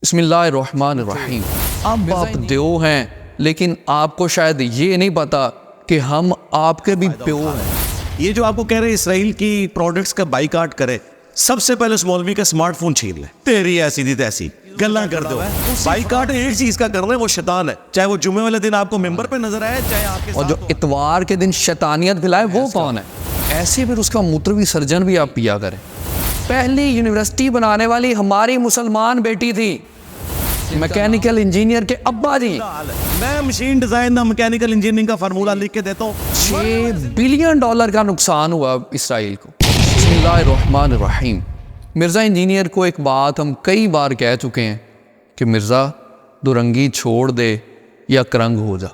بسم اللہ الرحمن الرحیم۔ اب آپ دیو ہیں لیکن آپ کو شاید یہ نہیں پتا کہ ہم آپ کے بھی پیو ہیں۔ یہ جو آپ کو کہہ رہے ہیں اسرائیل کی پروڈکٹس کا بائیکاٹ کرے، سب سے پہلے اس مولوی کا سمارٹ فون چھین لے، تیری ایسی دی تیسی گلاں کر دو۔ بائیکاٹ ایک چیز کا کر رہے ہیں، وہ شیطان ہے، چاہے وہ جمعے والے دن آپ کو ممبر پہ نظر آئے، چاہے آپ کے اور جو اتوار کے دن شیطانیت پھیلائے وہ کون ہے؟ ایسے پھر اس کا موتروی سرجن بھی آپ پیا کریں۔ پہلی یونیورسٹی بنانے والی ہماری مسلمان بیٹی تھی، میکینیکل انجینئر کے ابا جی۔ میں machine design the mechanical engineering کا فارمولہ لکھ کے دیتا ہوں۔ $6 بلین کا نقصان ہوا اسرائیل کو۔ بسم اللہ الرحمن الرحیم۔ مرزا انجینئر کو ایک بات ہم کئی بار کہہ چکے ہیں کہ مرزا دورنگی چھوڑ دے یا کرنگ ہو جا۔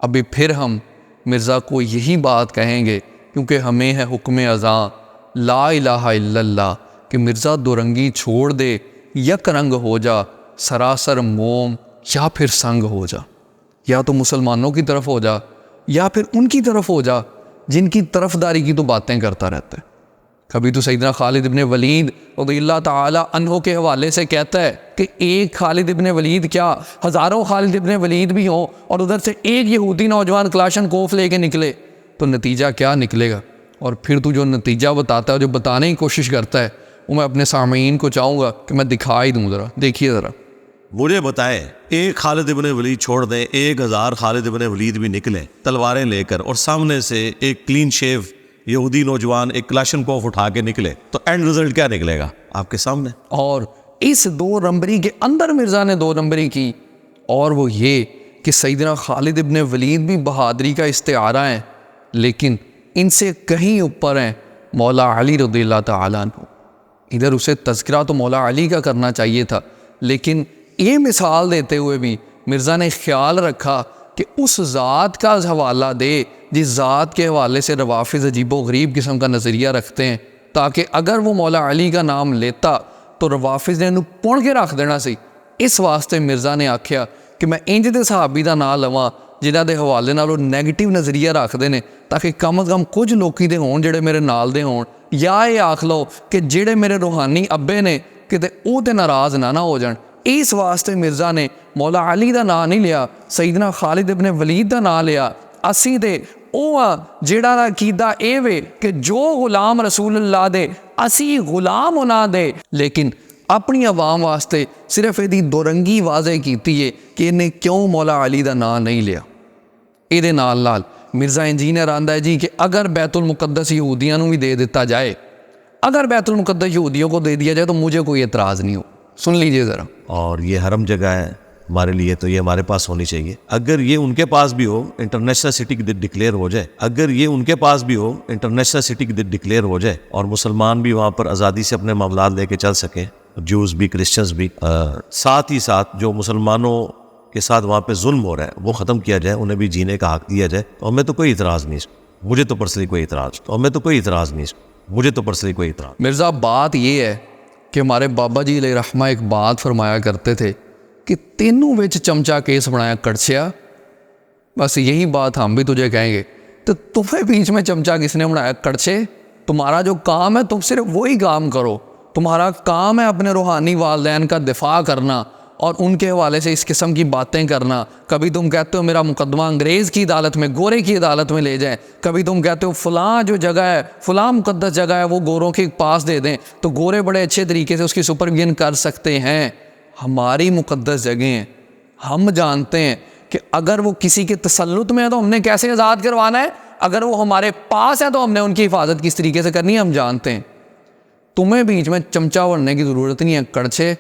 ابھی پھر ہم مرزا کو یہی بات کہیں گے کیونکہ ہمیں ہے حکم اذاں لا الہ الا اللہ کہ مرزا دورنگی چھوڑ دے یا کرنگ ہو جا، سراسر موم یا پھر سنگ ہو جا، یا تو مسلمانوں کی طرف ہو جا یا پھر ان کی طرف ہو جا جن کی طرفداری کی تو باتیں کرتا رہتا ہے۔ کبھی تو سیدنا خالد ابن ولید رضی اللہ تعالی عنہ کے حوالے سے کہتا ہے کہ ایک خالد ابن ولید کیا ہزاروں خالد ابن ولید بھی ہوں اور ادھر سے ایک یہودی نوجوان کلاشن کوف لے کے نکلے تو نتیجہ کیا نکلے گا؟ اور پھر تو جو نتیجہ بتاتا ہے، جو بتانے کی کوشش کرتا ہے، وہ میں اپنے سامعین کو چاہوں گا کہ میں دکھائی دوں۔ ذرا دیکھیے، ذرا مجھے بتائے، ایک خالد ابن ولید چھوڑ دیں، 1000 خالد ابن ولید بھی نکلیں تلواریں لے کر، اور سامنے سے ایک کلین شیو یہودی نوجوان ایک کلاشن کوف اٹھا کے نکلے، تو اینڈ رزلٹ کیا نکلے گا آپ کے سامنے؟ اور اس 2 نمبری کے اندر مرزا نے 2 نمبری کی، اور وہ یہ کہ سیدنا خالد ابن ولید بھی بہادری کا استعارہ ہیں، لیکن ان سے کہیں اوپر ہیں مولا علی رضی اللہ تعالیٰ عنہ۔ ادھر اسے تذکرہ تو مولا علی کا کرنا چاہیے تھا، لیکن یہ مثال دیتے ہوئے بھی مرزا نے خیال رکھا کہ اس ذات کا حوالہ دے جس ذات کے حوالے سے روافظ عجیب و غریب قسم کا نظریہ رکھتے ہیں، تاکہ اگر وہ مولا علی کا نام لیتا تو روافظ نے انہوں پڑھ کے رکھ دینا سی۔ اس واسطے مرزا نے آکھیا کہ میں انج دے صحابی دا نام لواں جنہاں دے حوالے نال وہ نیگیٹو نظریہ رکھتے ہیں، تاکہ کم از کم کچھ لوکی دے ہون جڑے میرے نال دے ہون، یا یہ آکھ لو کہ جڑے میرے روحانی ابے نے کتے او تے ناراض نہ ہو جان۔ اس واسطے مرزا نے مولا علی دا نام نہیں لیا، سیدنا خالد ابن ولید دا نام لیا۔ اسی دے او جڑا دا عقیدہ اے وے کہ جو غلام رسول اللہ دے اسی غلام ہونا دے، لیکن اپنی عوام واسطے صرف یہ دورنگی واضح کیتی ہے کہ انہیں کیوں مولا علی دا نام نہیں لیا۔ یہ نال نال مرزا انجینئر آندا ہے جی کہ اگر بیت المقدس یہودیاں نوں بھی دے دیتا جائے، اگر بیت المقدس یہودیوں کو دے دیا جائے تو مجھے کوئی اعتراض نہیں ہو۔ سن لیجئے ذرا، اور یہ حرم جگہ ہے ہمارے لیے، تو یہ ہمارے پاس ہونی چاہیے۔ اگر یہ ان کے پاس بھی ہو، انٹرنیشنل سٹی ڈکلیئر ہو جائے، اگر یہ ان کے پاس بھی ہو، انٹرنیشنل سٹی ڈکلیئر ہو جائے، اور مسلمان بھی وہاں پر آزادی سے اپنے معاملات لے کے چل سکیں، جوز بھی، کرسچنز بھی، ساتھ ہی ساتھ جو مسلمانوں کے ساتھ وہاں پہ ظلم ہو رہا ہے وہ ختم کیا جائے، انہیں بھی جینے کا حق دیا جائے، تو ہمیں تو کوئی اعتراض نہیں، مجھے تو پرسنلی کوئی اعتراض، مرزا بات یہ ہے کہ ہمارے بابا جی علیہ رحمہ ایک بات فرمایا کرتے تھے کہ تینوں وچ چمچا کیس بنایا کڑچیا۔ بس یہی بات ہم بھی تجھے کہیں گے، تو تمہیں بیچ میں چمچا کس نے بنایا؟ کڑچے۔ تمہارا جو کام ہے تم صرف وہی کام کرو، تمہارا کام ہے اپنے روحانی والدین کا دفاع کرنا اور ان کے حوالے سے اس قسم کی باتیں کرنا۔ کبھی تم کہتے ہو میرا مقدمہ انگریز کی عدالت میں، گورے کی عدالت میں لے جائیں، کبھی تم کہتے ہو فلاں جو جگہ ہے، فلاں مقدس جگہ ہے وہ گوروں کے پاس دے دیں تو گورے بڑے اچھے طریقے سے اس کی سپرویژن کر سکتے ہیں۔ ہماری مقدس جگہیں ہم جانتے ہیں کہ اگر وہ کسی کے تسلط میں ہے تو ہم نے کیسے آزاد کروانا ہے، اگر وہ ہمارے پاس ہے تو ہم نے ان کی حفاظت کس طریقے سے کرنی ہے، ہم جانتے ہیں۔ تمہیں بیچ میں چمچا بننے کی ضرورت نہیں ہے، کڑچے۔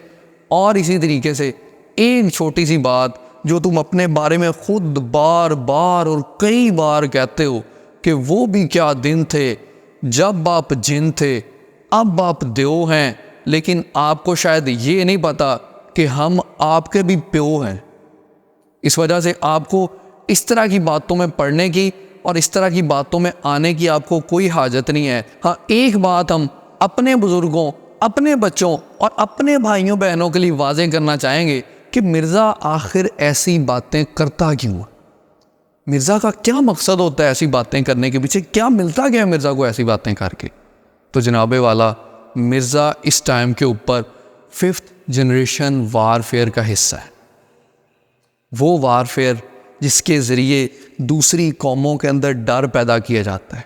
اور اسی طریقے سے ایک چھوٹی سی بات جو تم اپنے بارے میں خود بار بار اور کئی بار کہتے ہو کہ وہ بھی کیا دن تھے جب آپ جن تھے، اب آپ دیو ہیں لیکن آپ کو شاید یہ نہیں پتا کہ ہم آپ کے بھی پیو ہیں۔ اس وجہ سے آپ کو اس طرح کی باتوں میں پڑھنے کی اور اس طرح کی باتوں میں آنے کی آپ کو کوئی حاجت نہیں ہے۔ ہاں، ایک بات ہم اپنے بزرگوں، اپنے بچوں اور اپنے بھائیوں بہنوں کے لیے واضح کرنا چاہیں گے کہ مرزا آخر ایسی باتیں کرتا کیوں ہے؟ مرزا کا کیا مقصد ہوتا ہے ایسی باتیں کرنے کے پیچھے؟ کیا ملتا گیا مرزا کو ایسی باتیں کر کے؟ تو جناب والا، مرزا اس ٹائم کے اوپر 5th جنریشن وارفیئر کا حصہ ہے. وہ وارفیئر جس کے ذریعے دوسری قوموں کے اندر ڈر پیدا کیا جاتا ہے,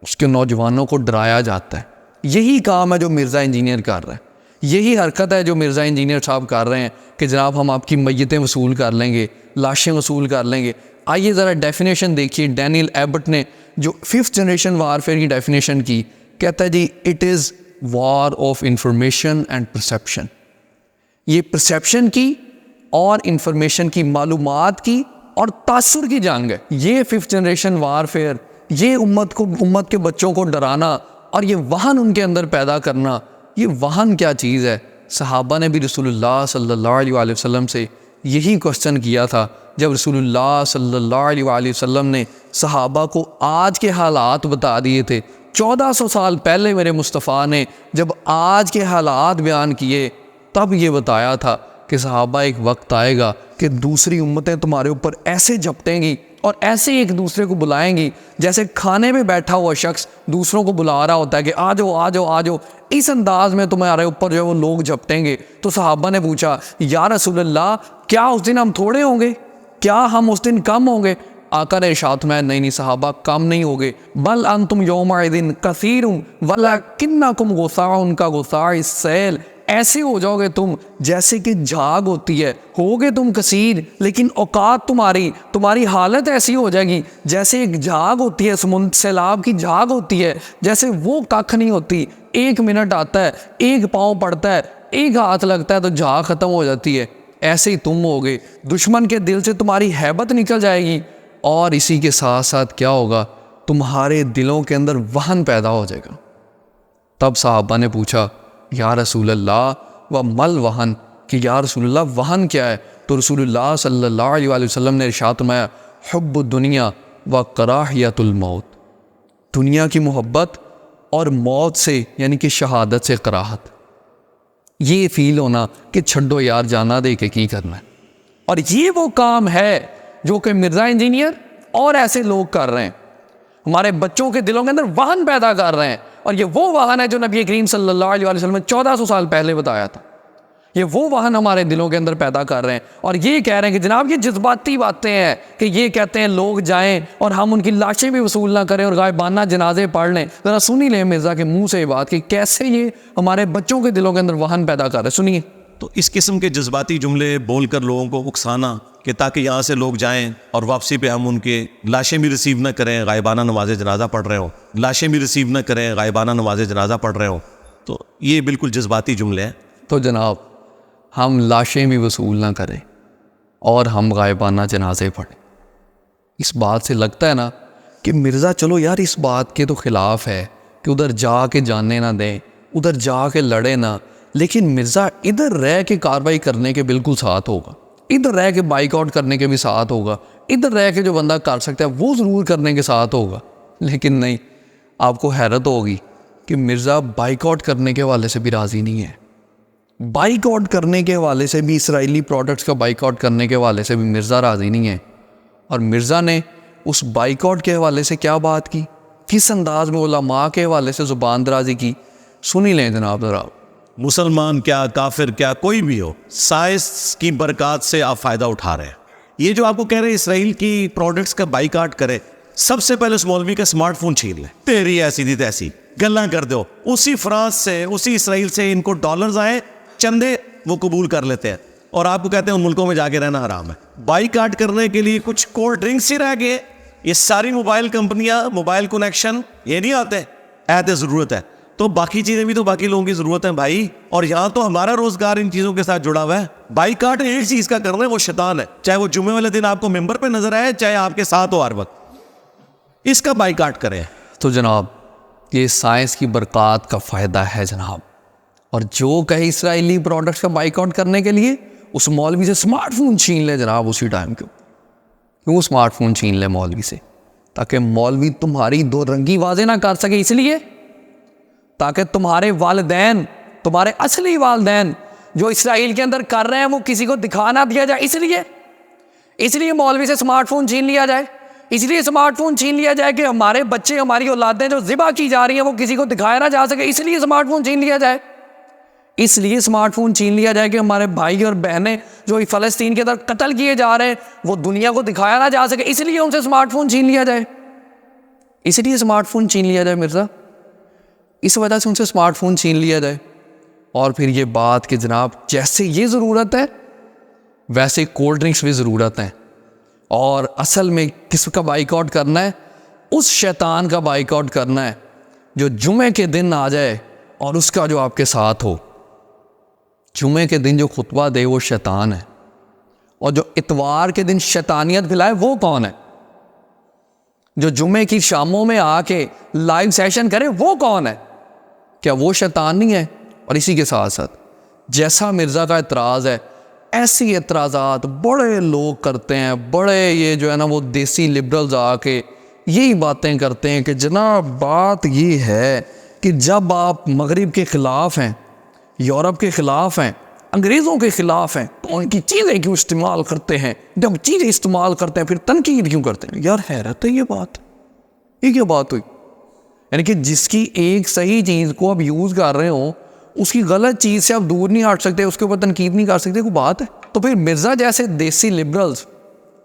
اس کے نوجوانوں کو ڈرایا جاتا ہے. یہی کام ہے جو مرزا انجینئر کر رہا ہے. یہی حرکت ہے جو مرزا انجینئر صاحب کر رہے ہیں کہ جناب ہم آپ کی میتیں وصول کر لیں گے, لاشیں وصول کر لیں گے. آئیے ذرا ڈیفینیشن دیکھیے. ڈینیل ایبٹ نے جو 5th جنریشن وارفیئر کی ڈیفینیشن کی, کہتا ہے جی it is war of information and perception. یہ پرسیپشن کی اور انفارمیشن کی, معلومات کی اور تاثر کی جنگ ہے. یہ 5th جنریشن وارفیئر, یہ امت کے بچوں کو ڈرانا اور یہ وہن ان کے اندر پیدا کرنا, یہ وہن کیا چیز ہے. صحابہ نے بھی رسول اللہ صلی اللہ علیہ وآلہ وسلم سے یہی کوسچن کیا تھا جب رسول اللہ صلی اللہ علیہ وآلہ وسلم نے صحابہ کو آج کے حالات بتا دیے تھے. 1400 سال پہلے میرے مصطفیٰ نے جب آج کے حالات بیان کیے تب یہ بتایا تھا کہ صحابہ ایک وقت آئے گا کہ دوسری امتیں تمہارے اوپر ایسے جھپٹیں گی اور ایسے ایک دوسرے کو بلائیں گی جیسے کھانے میں بیٹھا ہوا شخص دوسروں کو بلا رہا ہوتا ہے کہ آ جاؤ آ جاؤ آ جاؤ. اس انداز میں تمہارے اوپر جو وہ لوگ جھپٹیں گے. تو صحابہ نے پوچھا یا رسول اللہ کیا اس دن ہم تھوڑے ہوں گے, کیا ہم اس دن کم ہوں گے؟ آقا نے ارشاد میں نہیں صحابہ کم نہیں ہوگے, بل انتم یومئذ کثیر ولکنکم غثاء کغثاء السیل. ایسے ہو جاؤ گے تم جیسے کہ جھاگ ہوتی ہے, ہوگے تم کثیر لیکن اوقات تمہاری حالت ایسی ہو جائے گی جیسے ایک جھاگ ہوتی ہے, سیلاب کی جھاگ ہوتی ہے, جیسے وہ ککھ نہیں ہوتی. 1 منٹ آتا ہے, 1 پاؤں پڑتا ہے, 1 ہاتھ لگتا ہے تو جھاگ ختم ہو جاتی ہے. ایسے ہی تم ہوگے. دشمن کے دل سے تمہاری ہیبت نکل جائے گی اور اسی کے ساتھ ساتھ کیا ہوگا, تمہارے دلوں کے اندر وہن پیدا ہو جائے گا. تب صحابہ نے پوچھا یا رسول اللہ و مل وہن, کہ یا رسول اللہ وہن کیا ہے؟ تو رسول اللہ صلی اللہ علیہ وآلہ وسلم نے ارشاد فرمایا حب الدنیا و کراہیت الموت. دنیا کی محبت اور موت سے یعنی کہ شہادت سے کراہت. یہ فیل ہونا کہ چھڈو یار جانا دے کے کی کرنا ہے. اور یہ وہ کام ہے جو کہ مرزا انجینئر اور ایسے لوگ کر رہے ہیں, ہمارے بچوں کے دلوں کے اندر وہن پیدا کر رہے ہیں. اور یہ وہ وہن ہے جو نبی کریم صلی اللہ علیہ وآلہ وسلم نے 1400 سال پہلے بتایا تھا. یہ وہ وہن ہمارے دلوں کے اندر پیدا کر رہے ہیں اور یہ کہہ رہے ہیں کہ جناب یہ جذباتی باتیں ہیں کہ یہ کہتے ہیں لوگ جائیں اور ہم ان کی لاشیں بھی وصول نہ کریں اور غائبانہ جنازے پڑھ لیں. ذرا سنی لیں مرزا کے منہ سے یہ بات کہ کیسے یہ ہمارے بچوں کے دلوں کے اندر وہن پیدا کر رہے ہیں. سنیے. تو اس قسم کے جذباتی جملے بول کر لوگوں کو اکسانا کہ تاکہ یہاں سے لوگ جائیں اور واپسی پہ ہم ان کے لاشیں بھی ریسیو نہ کریں, غائبانہ نماز جنازہ پڑھ رہے ہوں, لاشیں بھی ریسیو نہ کریں, غائبانہ نماز جنازہ پڑھ رہے ہوں, تو یہ بالکل جذباتی جملے ہیں. تو جناب ہم لاشیں بھی وصول نہ کریں اور ہم غائبانہ جنازے پڑھیں. اس بات سے لگتا ہے نا کہ مرزا چلو یار اس بات کے تو خلاف ہے کہ ادھر جا کے جانے نہ دیں, ادھر جا کے لڑے نہ, لیکن مرزا ادھر رہ کے کارروائی کرنے کے بالکل ساتھ ہوگا, ادھر رہ کے بائک آؤٹ کرنے کے بھی ساتھ ہوگا, ادھر رہ کے جو بندہ کر سکتا ہے وہ ضرور کرنے کے ساتھ ہوگا. لیکن نہیں, آپ کو حیرت ہوگی کہ مرزا بائک آؤٹ کرنے کے حوالے سے بھی راضی نہیں ہے. بائک آؤٹ کرنے کے حوالے سے بھی, اسرائیلی پروڈکٹس کا بائک آؤٹ کرنے کے حوالے سے بھی مرزا راضی نہیں ہے. اور مرزا نے اس بائک آؤٹ کے حوالے سے کیا بات کی, کس انداز میں علماء کے حوالے سے زبان درازی کی, سنی لیں جناب ذرا. مسلمان کیا کافر کیا کوئی بھی ہو, سائنس کی برکات سے آپ فائدہ اٹھا رہے ہیں. یہ جو آپ کو کہہ رہے ہیں اسرائیل کی پروڈکٹس کا بائیکاٹ کرے, سب سے پہلے اس مولوی کا اسمارٹ فون چھین لیں. تیری ایسی تھی تیسی گلاں کر دو. اسی فرانس سے اسی اسرائیل سے ان کو ڈالرز آئے, چندے وہ قبول کر لیتے ہیں اور آپ کو کہتے ہیں ان ملکوں میں جا کے رہنا حرام ہے. بائیکاٹ کرنے کے لیے کچھ کولڈ ڈرنکس ہی رہ گئے. یہ ساری موبائل کمپنیاں, موبائل کنیکشن یہ نہیں آتے, ایت ضرورت ہے تو باقی چیزیں بھی تو باقی لوگوں کی ضرورت ہیں بھائی. اور یہاں تو ہمارا روزگار ان چیزوں کے ساتھ جڑا ہوا ہے. بائیکاٹ ایک چیز کا کر رہے ہیں, وہ شیطان ہے, چاہے وہ جمعے والے دن آپ کو ممبر پہ نظر آئے, چاہے آپ کے ساتھ ہو ہر وقت, اس کا بائیکاٹ کریں. تو جناب یہ سائنس کی برکات کا فائدہ ہے جناب. اور جو کہے اسرائیلی پروڈکٹس کا بائک آؤٹ کرنے کے لیے اس مولوی سے اسمارٹ فون چھین لے جناب اسی ٹائم. کیوں اسمارٹ فون چھین لے مولوی سے؟ تاکہ مولوی تمہاری دو رنگی واضح نہ کر سکے, اس لیے تاکہ تمہارے والدین, تمہارے اصلی والدین جو اسرائیل کے اندر کر رہے ہیں وہ کسی کو دکھا نہ دیا جائے. اس لیے مولوی سے اسمارٹ فون چھین لیا جائے, اس لیے اسمارٹ فون چھین لیا جائے کہ ہمارے بچے, ہماری اولادیں جو ذبح کی جا رہی ہیں وہ کسی کو دکھایا نہ جا سکے, اس لیے اسمارٹ فون چھین لیا جائے. اس لیے اسمارٹ فون چھین لیا جائے کہ ہمارے بھائی اور بہنیں جو فلسطین کے اندر قتل کیے جا رہے ہیں وہ دنیا کو دکھایا نہ جا سکے، اس لیے ان سے اسمارٹ فون چھین لیا جائے، اس لیے اسمارٹ فون چھین لیا جائے مرزا، اس وجہ سے ان سے اسمارٹ فون چھین لیا جائے۔ اور پھر یہ بات کہ جناب جیسے یہ ضرورت ہے ویسے کولڈ ڈرنکس بھی ضرورت ہیں، اور اصل میں کس کا بائیک آؤٹ کرنا ہے؟ اس شیطان کا بائیک آؤٹ کرنا ہے جو جمعے کے دن آ جائے اور اس کا جو آپ کے ساتھ ہو۔ جمعے کے دن جو خطبہ دے وہ شیطان ہے، اور جو اتوار کے دن شیطانیت پھیلائے وہ کون ہے؟ جو جمعے کی شاموں میں آ کے لائیو سیشن کرے وہ کون ہے؟ کیا وہ شیطان نہیں ہے؟ اور اسی کے ساتھ ساتھ جیسا مرزا کا اعتراض ہے، ایسی اعتراضات بڑے لوگ کرتے ہیں، بڑے یہ جو ہے نا وہ دیسی لبرلز آ کے یہی باتیں کرتے ہیں کہ جناب بات یہ ہے کہ جب آپ مغرب کے خلاف ہیں، یورپ کے خلاف ہیں، انگریزوں کے خلاف ہیں، تو ان کی چیزیں کیوں استعمال کرتے ہیں؟ جب چیزیں استعمال کرتے ہیں پھر تنقید کیوں کرتے ہیں؟ یار حیرت ہے، یہ کیا بات ہوئی؟ یعنی کہ جس کی ایک صحیح چیز کو آپ یوز کر رہے ہوں اس کی غلط چیز سے آپ دور نہیں ہٹ سکتے، اس کے اوپر تنقید نہیں کر سکتے، کوئی بات ہے؟ تو پھر مرزا جیسے دیسی لبرلز،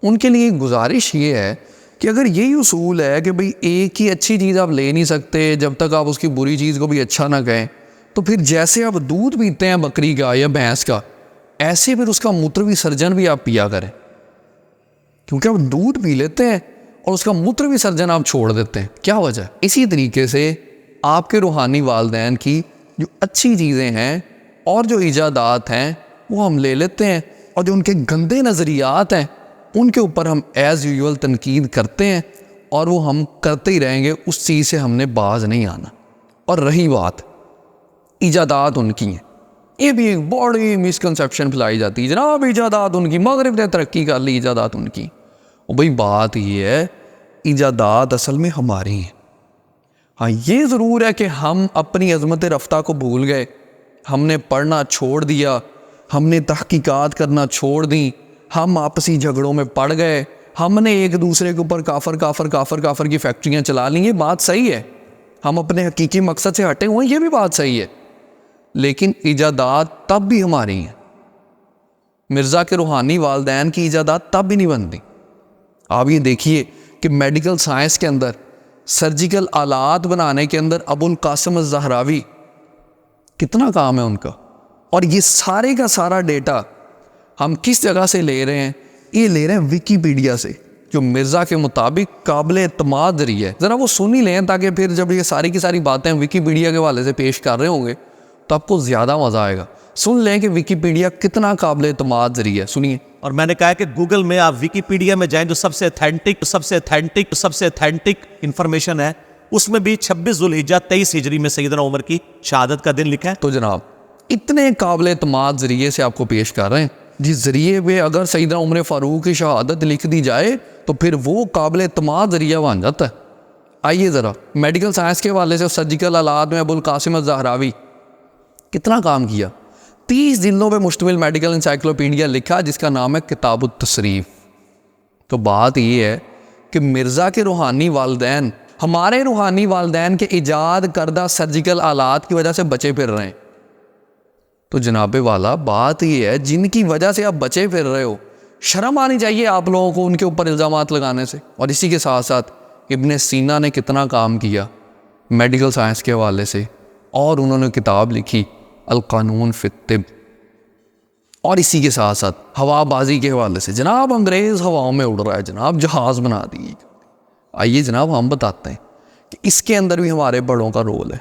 ان کے لیے گزارش یہ ہے کہ اگر یہی اصول ہے کہ بھئی ایک ہی اچھی چیز آپ لے نہیں سکتے جب تک آپ اس کی بری چیز کو بھی اچھا نہ کہیں، تو پھر جیسے آپ دودھ پیتے ہیں بکری کا یا بھینس کا، ایسے پھر اس کا موتر وسرجن بھی آپ پیا کریں، کیونکہ آپ دودھ پی لیتے ہیں اور اس کا موتر وسرجن آپ چھوڑ دیتے ہیں، کیا وجہ ہے؟ اسی طریقے سے آپ کے روحانی والدین کی جو اچھی چیزیں ہیں اور جو ایجادات ہیں وہ ہم لے لیتے ہیں، اور جو ان کے گندے نظریات ہیں ان کے اوپر ہم ایز یوزول تنقید کرتے ہیں، اور وہ ہم کرتے ہی رہیں گے، اس چیز سے ہم نے باز نہیں آنا۔ اور رہی بات ایجادات ان کی ہیں، یہ بھی ایک بڑی مسکنسیپشن پھیلائی جاتی ہے، جناب ایجادات ان کی، مغرب نے ترقی کر لی، ایجادات ان کی۔ اور بھئی بات یہ ہے ایجادات اصل میں ہماری ہیں۔ ہاں یہ ضرور ہے کہ ہم اپنی عظمت رفتہ کو بھول گئے، ہم نے پڑھنا چھوڑ دیا، ہم نے تحقیقات کرنا چھوڑ دیں، ہم آپسی جھگڑوں میں پڑ گئے، ہم نے ایک دوسرے کے اوپر کافر کی فیکٹریاں چلا لی، یہ بات صحیح ہے، ہم اپنے حقیقی مقصد سے ہٹے ہوئے، یہ بھی بات صحیح ہے، لیکن ایجادات تب بھی ہماری ہیں۔ مرزا کے روحانی والدین کی ایجادات تب بھی نہیں بنتی۔ آپ یہ دیکھیے کہ میڈیکل سائنس کے اندر، سرجیکل آلات بنانے کے اندر ابو القاسم الزہراوی، کتنا کام ہے ان کا، اور یہ سارے کا سارا ڈیٹا ہم کس جگہ سے لے رہے ہیں؟ یہ لے رہے ہیں ویکیپیڈیا سے، جو مرزا کے مطابق قابل اعتماد ذریعہ ہے۔ ذرا وہ سن ہی لیں تاکہ پھر جب یہ ساری کی ساری باتیں ویکیپیڈیا کے حوالے سے پیش کر رہے ہوں گے تو آپ کو زیادہ مزہ آئے گا۔ سن لیں کہ ویکیپیڈیا کتنا قابل اعتماد ذریعہ ہے، سنیے۔ اور میں نے کہا کہ گوگل میں آپ ویکیپیڈیا میں جائیں، جو سب سے اتھینٹک انفارمیشن ہے، اس میں بھی 26 ذوالحجہ 23 ہجری میں سیدنا عمر کی شہادت کا دن لکھا ہے۔ تو جناب اتنے قابل اعتماد ذریعے سے آپ کو پیش کر رہے ہیں، جس ذریعے پہ اگر سیدنا عمر فاروق کی شہادت لکھ دی جائے تو پھر وہ قابل اعتماد ذریعہ بن جاتا ہے۔ آئیے ذرا میڈیکل سائنس کے حوالے سے سرجیکل آلات میں ابو القاسم الزہراوی کتنا کام کیا، 30 جلدوں پہ مشتمل میڈیکل انسائکلوپیڈیا لکھا جس کا نام ہے کتاب التصریف۔ تو بات یہ ہے کہ مرزا کے روحانی والدین ہمارے روحانی والدین کے ایجاد کردہ سرجیکل آلات کی وجہ سے بچے پھر رہے ہیں۔ تو جناب والا بات یہ ہے جن کی وجہ سے آپ بچے پھر رہے ہو، شرم آنی چاہیے آپ لوگوں کو ان کے اوپر الزامات لگانے سے۔ اور اسی کے ساتھ ساتھ ابن سینا نے کتنا کام کیا میڈیکل سائنس کے حوالے سے، اور انہوں نے کتاب لکھی القانون فی الطب۔ اور اسی کے ساتھ ساتھ ہوا بازی کے حوالے سے، جناب انگریز ہواؤں میں اڑ رہا ہے، جناب جہاز بنا دیے۔ آئیے جناب ہم بتاتے ہیں کہ اس کے اندر بھی ہمارے بڑوں کا رول ہے۔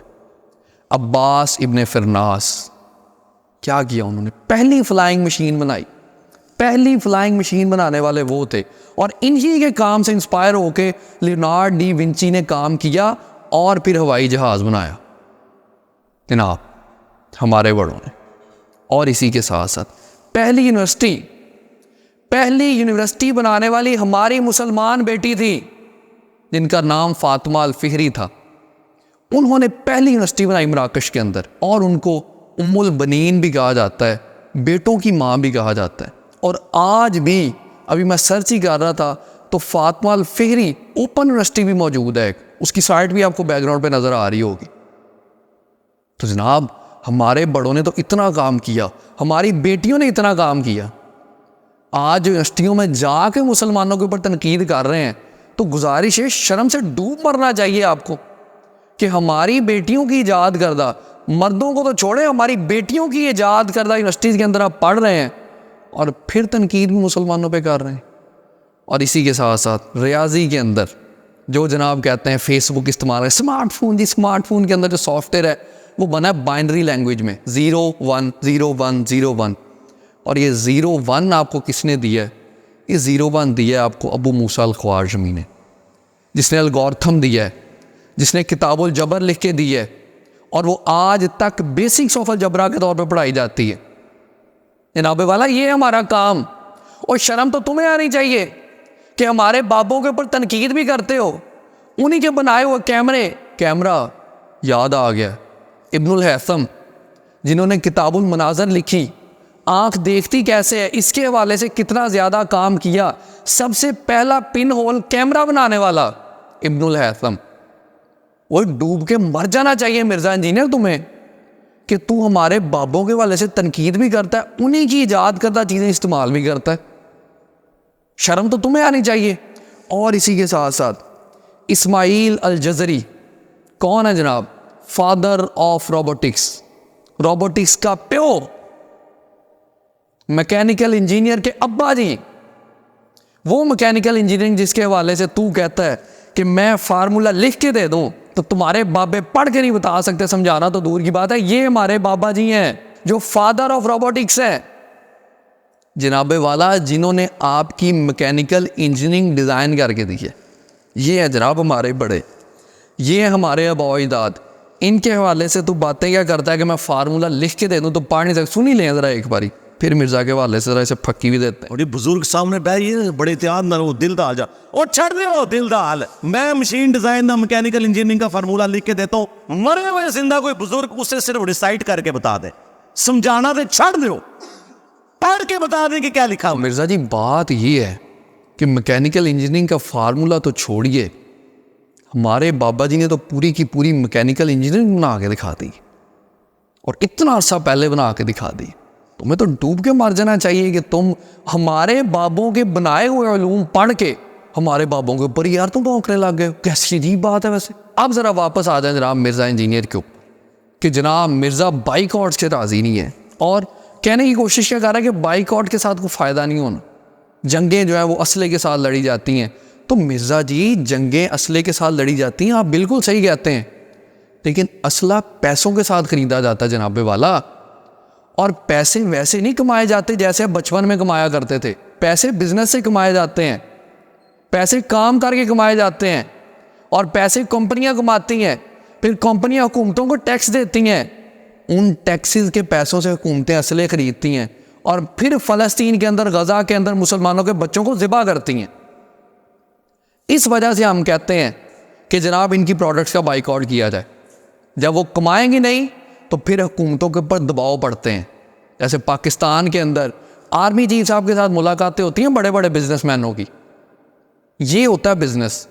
عباس ابن فرناس کیا کیا انہوں نے؟ پہلی فلائنگ مشین بنائی، پہلی فلائنگ مشین بنانے والے وہ تھے، اور انہی کے کام سے انسپائر ہو کے لیونارڈو ڈی ونچی نے کام کیا اور پھر ہوائی جہاز بنایا جناب ہمارے بڑوں نے۔ اور اسی کے ساتھ ساتھ پہلی یونیورسٹی بنانے والی ہماری مسلمان بیٹی تھی جن کا نام فاطمہ الفہری تھا، انہوں نے پہلی یونیورسٹی بنائی مراکش کے اندر، اور ان کو ام البنین بھی کہا جاتا ہے، بیٹوں کی ماں بھی کہا جاتا ہے۔ اور آج بھی ابھی میں سرچ ہی کر رہا تھا تو فاطمہ الفہری اوپن یونیورسٹی بھی موجود ہے، اس کی سائٹ بھی آپ کو بیک گراؤنڈ پہ نظر آ رہی ہوگی۔ تو جناب ہمارے بڑوں نے تو اتنا کام کیا, ہماری بیٹیوں نے اتنا کام کیا. آج یونیورسٹیوں میں جا کے مسلمانوں کے اوپر تنقید کر رہے ہیں تو گزارش ہے شرم سے ڈوب مرنا چاہیے آپ کو کہ ہماری بیٹیوں کی ایجاد کردہ, مردوں کو تو چھوڑیں, ہماری بیٹیوں کی ایجاد کردہ یونیورسٹیز کے اندر آپ پڑھ رہے ہیں اور پھر تنقید بھی مسلمانوں پہ کر رہے ہیں. اور اسی کے ساتھ ساتھ ریاضی کے اندر جو جناب کہتے ہیں فیس بک استعمال ہے, اسمارٹ فون, جی اسمارٹ فون کے اندر جو سافٹ ویئر ہے وہ بنا ہے بائنری لینگویج میں 0 1 0 1 0 1, اور یہ 0 1 آپ کو کس نے دیا ہے؟ یہ 0 1 دیا ہے آپ کو ابو موسیٰ الخوارزمی نے, جس نے الگورتھم دیا ہے, جس نے کتاب الجبر لکھ کے دی ہے, اور وہ آج تک بیسکس آف الجبرا کے طور پہ پڑھائی جاتی ہے. جناب والا یہ ہے ہمارا کام, اور شرم تو تمہیں آنی چاہیے کہ ہمارے بابوں کے اوپر تنقید بھی کرتے ہو. انہی کے بنائے ہوئے کیمرہ یاد آ گیا, ابن الہیثم جنہوں نے کتاب المناظر لکھی, آنکھ دیکھتی کیسے ہے اس کے حوالے سے کتنا زیادہ کام کیا, سب سے پہلا پن ہول کیمرہ بنانے والا ابن الہیثم. وہ ڈوب کے مر جانا چاہیے مرزا انجینئر تمہیں کہ تو ہمارے بابوں کے حوالے سے تنقید بھی کرتا ہے, انہی کی ایجاد کردہ چیزیں استعمال بھی کرتا ہے. شرم تو تمہیں آنی چاہیے. اور اسی کے ساتھ ساتھ اسماعیل الجزری کون ہے جناب؟ فادر آف روبوٹکس, روبوٹکس کا پیو, میکینیکل انجینئر کے ابا جی. وہ میکینیکل انجینئرنگ جس کے حوالے سے تو کہتا ہے کہ میں فارمولا لکھ کے دے دوں تو تمہارے بابے پڑھ کے نہیں بتا سکتے, سمجھانا تو دور کی بات ہے. یہ ہمارے بابا جی ہیں جو فادر آف روبوٹکس ہیں جناب والا, جنہوں نے آپ کی میکینیکل انجینئرنگ ڈیزائن کر کے دی ہے. یہ ہے جناب ہمارے بڑے, یہ ہمارے آباء و اجداد. ان کے حوالے سے تو باتیں کیا کرتا ہے کہ میں فارمولا لکھ کے دے دوں تو پڑھ نہیں سکتا. سنی لیں ذرا ایک باری, پھر مرزا کے حوالے سے ذرا اسے پھکی بھی دیتے ہیں. اور یہ بزرگ سامنے بیٹھیے بڑے احتیاط نہ رہو, دل دا آ جا اور چھڑ دے دل دا حال. میں machine design the mechanical engineering کا فارمولا لکھ کے دیتا ہوں, مرے ہوئے زندہ کوئی بزرگ اسے صرف ریسائٹ کر کے بتا دے, سمجھانا دے, چھڑ دو, پڑھ کے بتا دیں کہ کیا لکھا. مرزا جی بات یہ ہے کہ میکینیکل انجینئرنگ کا فارمولا تو چھوڑیے, ہمارے بابا جی نے تو پوری کی پوری میکینیکل انجینئرنگ بنا کے دکھا دی, اور اتنا عرصہ پہلے بنا کے دکھا دی. تمہیں تو ڈوب کے مر جانا چاہیے کہ تم ہمارے بابوں کے بنائے ہوئے علوم پڑھ کے ہمارے بابوں کے اوپر یار تم بھونکنے لگ گئے. کیسی عجیب بات ہے ویسے. اب ذرا واپس آ جائیں جناب مرزا انجینئر کے اوپر کہ جناب مرزا بائک آؤٹ سے راضی نہیں ہے, اور کہنے کی کوشش کیا کر رہا ہے کہ بائک آؤٹ کے ساتھ کوئی فائدہ نہیں ہونا, جنگیں جو ہیں وہ اسلحے کے ساتھ لڑی جاتی ہیں. تو مرزا جی جنگیں اسلحے کے ساتھ لڑی جاتی ہیں, آپ بالکل صحیح کہتے ہیں, لیکن اسلحہ پیسوں کے ساتھ خریدا جاتا ہے جناب والا, اور پیسے ویسے نہیں کمائے جاتے جیسے بچپن میں کمایا کرتے تھے. پیسے بزنس سے کمائے جاتے ہیں, پیسے کام کر کے کمائے جاتے ہیں, اور پیسے کمپنیاں کماتی ہیں, پھر کمپنیاں حکومتوں کو ٹیکس دیتی ہیں, ان ٹیکسز کے پیسوں سے حکومتیں اسلحے خریدتی ہیں, اور پھر فلسطین کے اندر غزہ کے اندر مسلمانوں کے بچوں کو ذبح کرتی ہیں. اس وجہ سے ہم کہتے ہیں کہ جناب ان کی پروڈکٹس کا بائیک آؤٹ کیا جائے. جب وہ کمائیں گی نہیں تو پھر حکومتوں کے اوپر دباؤ پڑتے ہیں. جیسے پاکستان کے اندر آرمی چیف صاحب کے ساتھ ملاقاتیں ہوتی ہیں بڑے بڑے بزنس مینوں کی, یہ ہوتا ہے بزنس.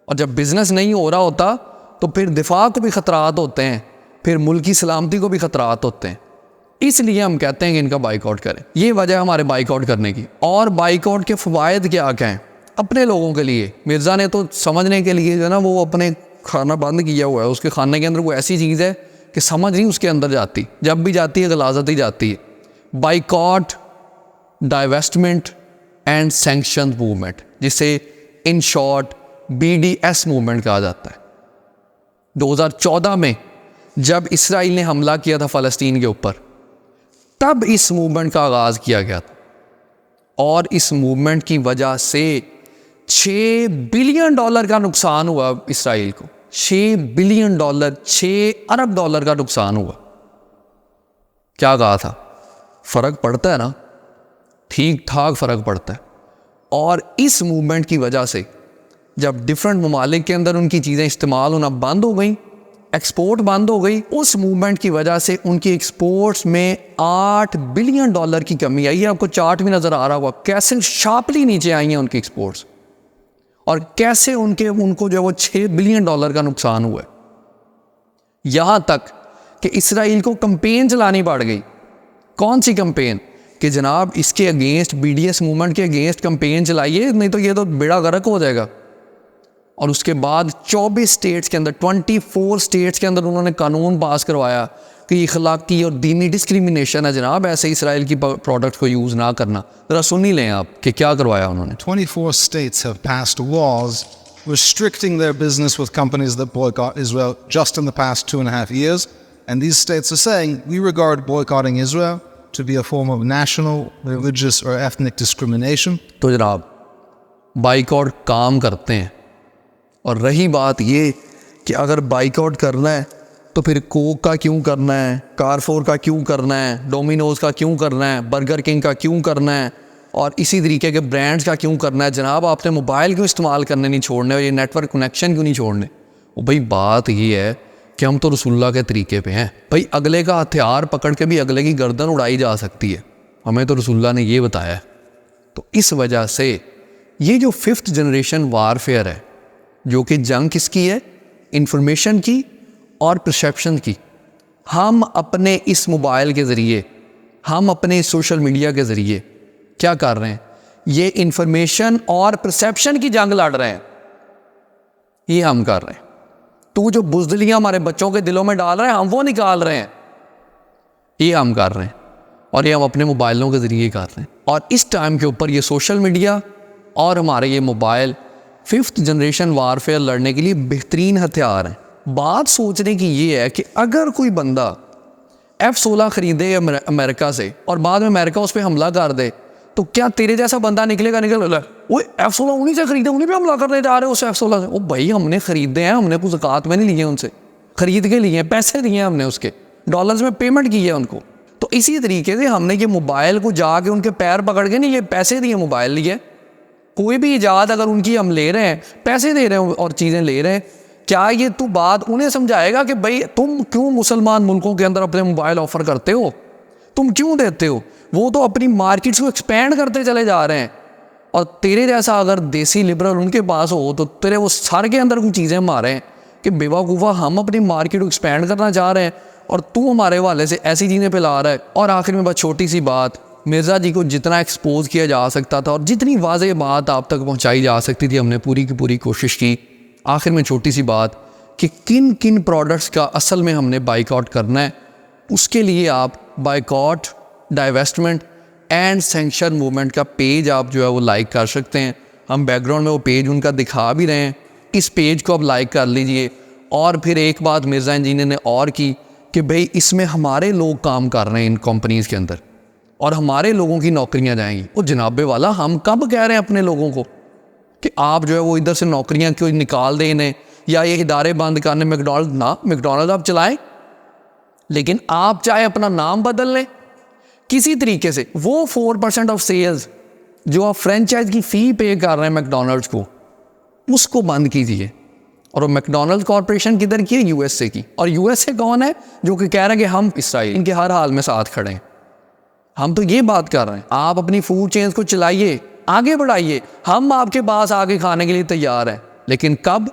اور جب بزنس نہیں ہو رہا ہوتا تو پھر دفاع کو بھی خطرات ہوتے ہیں, پھر ملکی سلامتی کو بھی خطرات ہوتے ہیں. اس لیے ہم کہتے ہیں کہ ان کا بائیک آؤٹ کریں. یہ وجہ ہے ہمارے بائیک آؤٹ کرنے کی. اور بائیک آؤٹ کے فوائد کیا ہیں اپنے لوگوں کے لیے؟ مرزا نے تو سمجھنے کے لیے جو ہے نا وہ اپنے کھانا بند کیا ہوا ہے, اس کے کھانے کے اندر وہ ایسی چیز ہے کہ سمجھ نہیں اس کے اندر جاتی, جب بھی جاتی ہے غلاظت ہی جاتی ہے. Boycott, divestment and sanction movement, جسے ان شارٹ BDS موومنٹ کہا جاتا ہے. 2014 میں جب اسرائیل نے حملہ کیا تھا فلسطین کے اوپر, تب اس موومنٹ کا آغاز کیا گیا تھا, اور اس موومنٹ کی وجہ سے $6 بلین کا نقصان ہوا اسرائیل کو. $6 بلین, $6 ارب کا نقصان ہوا. کیا کہا تھا؟ فرق پڑتا ہے نا, ٹھیک ٹھاک فرق پڑتا ہے. اور اس موومنٹ کی وجہ سے جب ڈفرینٹ ممالک کے اندر ان کی چیزیں استعمال ہونا بند ہو گئیں, ایکسپورٹ بند ہو گئی, اس موومنٹ کی وجہ سے ان کی ایکسپورٹس میں $8 بلین کی کمی آئی ہے. آپ کو چارٹ بھی نظر آ رہا ہوا کیسے شارپلی نیچے آئی ہیں ان کی ایکسپورٹس, اور کیسے ان کو جو ہے وہ $6 بلین کا نقصان ہوا ہے. یہاں تک کہ اسرائیل کو کمپین چلانی پڑ گئی. کون سی کمپین؟ کہ جناب اس کے اگینسٹ BDS موومنٹ کے اگینسٹ کمپین چلائیے, نہیں تو یہ تو بیڑا غرق ہو جائے گا. اور اس کے بعد 24 اسٹیٹس کے اندر 24 اسٹیٹس کے اندر انہوں نے قانون پاس کروایا کہ یہ اخلاقی اور دینی ڈسکریمنیشن ہے جناب ایسے اسرائیل کی پروڈکٹ کو یوز نہ کرنا. ذرا سن ہی لیں آپ کہ کیا کروایا انہوں نے. 24 states have passed laws restricting their business with companies that boycott Israel just in the past 2.5 years. And these states are saying, we regard boycotting Israel to be a form of national, religious or ethnic discrimination. تو جناب boycott کام کرتے ہیں. اور رہی بات یہ کہ اگر بائیکاٹ کرنا ہے تو پھر کوک کا کیوں کرنا ہے, کارفور کا کیوں کرنا ہے, ڈومینوز کا کیوں کرنا ہے, برگر کنگ کا کیوں کرنا ہے, اور اسی طریقے کے برانڈز کا کیوں کرنا ہے. جناب آپ نے موبائل کیوں استعمال کرنے نہیں چھوڑنے, اور یہ نیٹ ورک کنیکشن کیوں نہیں چھوڑنے؟ وہ بھائی بات یہ ہے کہ ہم تو رسول اللہ کے طریقے پہ ہیں. بھائی اگلے کا ہتھیار پکڑ کے بھی اگلے کی گردن اڑائی جا سکتی ہے, ہمیں تو رسول اللہ نے یہ بتایا ہے. تو اس وجہ سے یہ جو 5th جنریشن وارفیئر ہے, جو کہ جنگ کس کی ہے؟ انفارمیشن کی اور پرسیپشن کی. ہم اپنے اس موبائل کے ذریعے, ہم اپنے سوشل میڈیا کے ذریعے کیا کر رہے ہیں؟ یہ انفارمیشن اور پرسیپشن کی جنگ لڑ رہے ہیں. یہ ہم کر رہے ہیں. تو جو بزدلیاں ہمارے بچوں کے دلوں میں ڈال رہے ہیں, ہم وہ نکال رہے ہیں. یہ ہم کر رہے ہیں, اور یہ ہم اپنے موبائلوں کے ذریعے کر رہے ہیں. اور اس ٹائم کے اوپر یہ سوشل میڈیا اور ہمارے یہ موبائل 5th جنریشن وارفیئر لڑنے کے لیے بہترین ہتھیار ہیں. بات سوچنے کی یہ ہے کہ اگر کوئی بندہ F-16 خریدے امریکہ سے اور بعد میں امریکہ اس پہ حملہ کر دے, تو کیا تیرے جیسا بندہ نکلے گا وہ F-16 انہیں سے خریدے, انہیں پہ حملہ کرنے جا رہے ہیں اس F-16 سے؟ وہ بھائی ہم نے خریدے ہیں, ہم نے کوئی زکوٰۃ میں نہیں لیے, ان سے خرید کے لیے ہیں, پیسے دیے ہیں ہم نے, اس کے ڈالرز میں پیمنٹ کی ہے ان کو. تو اسی طریقے سے ہم نے یہ موبائل کو جا کے ان کے پیر پکڑ کے نہیں, یہ پیسے دیے موبائل لیے. کوئی بھی ایجاد اگر ان کی ہم لے رہے ہیں, پیسے دے رہے ہیں اور چیزیں لے رہے ہیں, کیا یہ تو بات انہیں سمجھائے گا کہ بھائی تم کیوں مسلمان ملکوں کے اندر اپنے موبائل آفر کرتے ہو, تم کیوں دیتے ہو؟ وہ تو اپنی مارکیٹس کو ایکسپینڈ کرتے چلے جا رہے ہیں. اور تیرے جیسا اگر دیسی لبرل ان کے پاس ہو تو تیرے وہ سر کے اندر کچھ چیزیں مارے ہیں کہ بے وقوفا ہم اپنی مارکیٹ کو ایکسپینڈ کرنا چاہ رہے ہیں اور تو ہمارے والے سے ایسی چیزیں پھیلا رہا ہے. اور آخر میں بس چھوٹی سی بات, مرزا جی کو جتنا ایکسپوز کیا جا سکتا تھا اور جتنی واضح بات آپ تک پہنچائی جا سکتی تھی, ہم نے پوری کی پوری کوشش کی. آخر میں چھوٹی سی بات کہ کن کن پروڈکٹس کا اصل میں ہم نے بائیکاٹ کرنا ہے. اس کے لیے آپ boycott, divestment and sanction movement کا پیج آپ جو ہے وہ لائک کر سکتے ہیں. ہم بیک گراؤنڈ میں وہ پیج ان کا دکھا بھی رہے ہیں, اس پیج کو آپ لائک کر لیجئے. اور پھر ایک بات مرزا انجینئر نے اور کی کہ بھئی اس میں ہمارے لوگ کام کر رہے ہیں ان کمپنیز کے اندر, اور ہمارے لوگوں کی نوکریاں جائیں گی. وہ جناب والا ہم کب کہہ رہے ہیں اپنے لوگوں کو کہ آپ جو ہے وہ ادھر سے نوکریاں کیوں نکال دیں انہیں, یا یہ ادارے بند کرنے. میکڈونلڈ نہ, میکڈونلڈ آپ چلائیں, لیکن آپ چاہے اپنا نام بدل لیں کسی طریقے سے. وہ 4% آف سیلز جو آپ فرینچائز کی فی پے کر رہے ہیں میکڈونلڈس کو, اس کو بند کیجیے. اور وہ میکڈونلڈ کارپوریشن کدھر کی ہے؟ USA کی. اور USA کون ہے جو کہ کہہ رہے ہیں کہ ہم اسرائیل ان کے ہر حال میں ساتھ کھڑے ہیں. ہم تو یہ بات کر رہے ہیں, آپ اپنی فوڈ چینز کو چلائیے, آگے بڑھائیے, ہم آپ کے پاس آگے کھانے کے لیے تیار ہیں. لیکن کب؟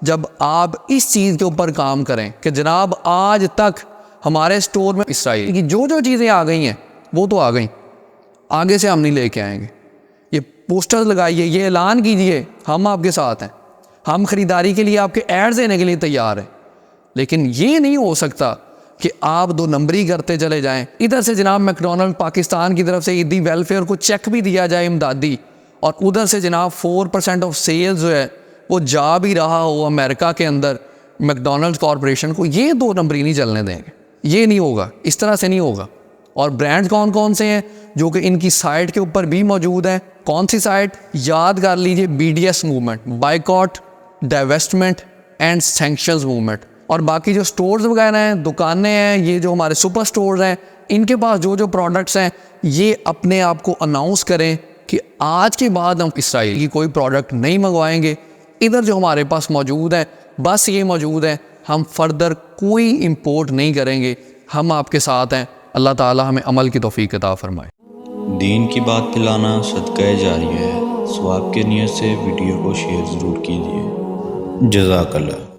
جب آپ اس چیز کے اوپر کام کریں کہ جناب آج تک ہمارے سٹور میں اسرائیل کی جو چیزیں آ گئی ہیں وہ تو آ گئیں, آگے سے ہم نہیں لے کے آئیں گے. یہ پوسٹرز لگائیے, یہ اعلان کیجئے ہم آپ کے ساتھ ہیں, ہم خریداری کے لیے آپ کے ایڈز دینے کے لیے تیار ہیں. لیکن یہ نہیں ہو سکتا کہ آپ 2 نمبری کرتے چلے جائیں. ادھر سے جناب میکڈونلڈ پاکستان کی طرف سے عیدی ویلفیئر کو چیک بھی دیا جائے امدادی, اور ادھر سے جناب 4% آف سیلز جو ہے وہ جا بھی رہا ہو امریکہ کے اندر میکڈونلڈ کارپوریشن کو. یہ 2 نمبری نہیں چلنے دیں گے, یہ نہیں ہوگا, اس طرح سے نہیں ہوگا. اور برانڈ کون کون سے ہیں جو کہ ان کی سائٹ کے اوپر بھی موجود ہیں؟ کون سی سائٹ؟ یاد کر لیجئے, BDS movement, boycott, divestment and sanctions movement. اور باقی جو سٹورز وغیرہ ہیں, دکانیں ہیں, یہ جو ہمارے سپر سٹورز ہیں, ان کے پاس جو پروڈکٹس ہیں یہ اپنے آپ کو اناؤنس کریں کہ آج کے بعد ہم اسرائیل کی کوئی پروڈکٹ نہیں منگوائیں گے. ادھر جو ہمارے پاس موجود ہے بس یہ موجود ہے, ہم فردر کوئی امپورٹ نہیں کریں گے. ہم آپ کے ساتھ ہیں. اللہ تعالی ہمیں عمل کی توفیق عطا فرمائے. دین کی بات پھیلانا صدقہ جاریہ ہے. ثواب کے نیت سے ویڈیو کو شیئر ضرور کیجیے. جزاک اللہ.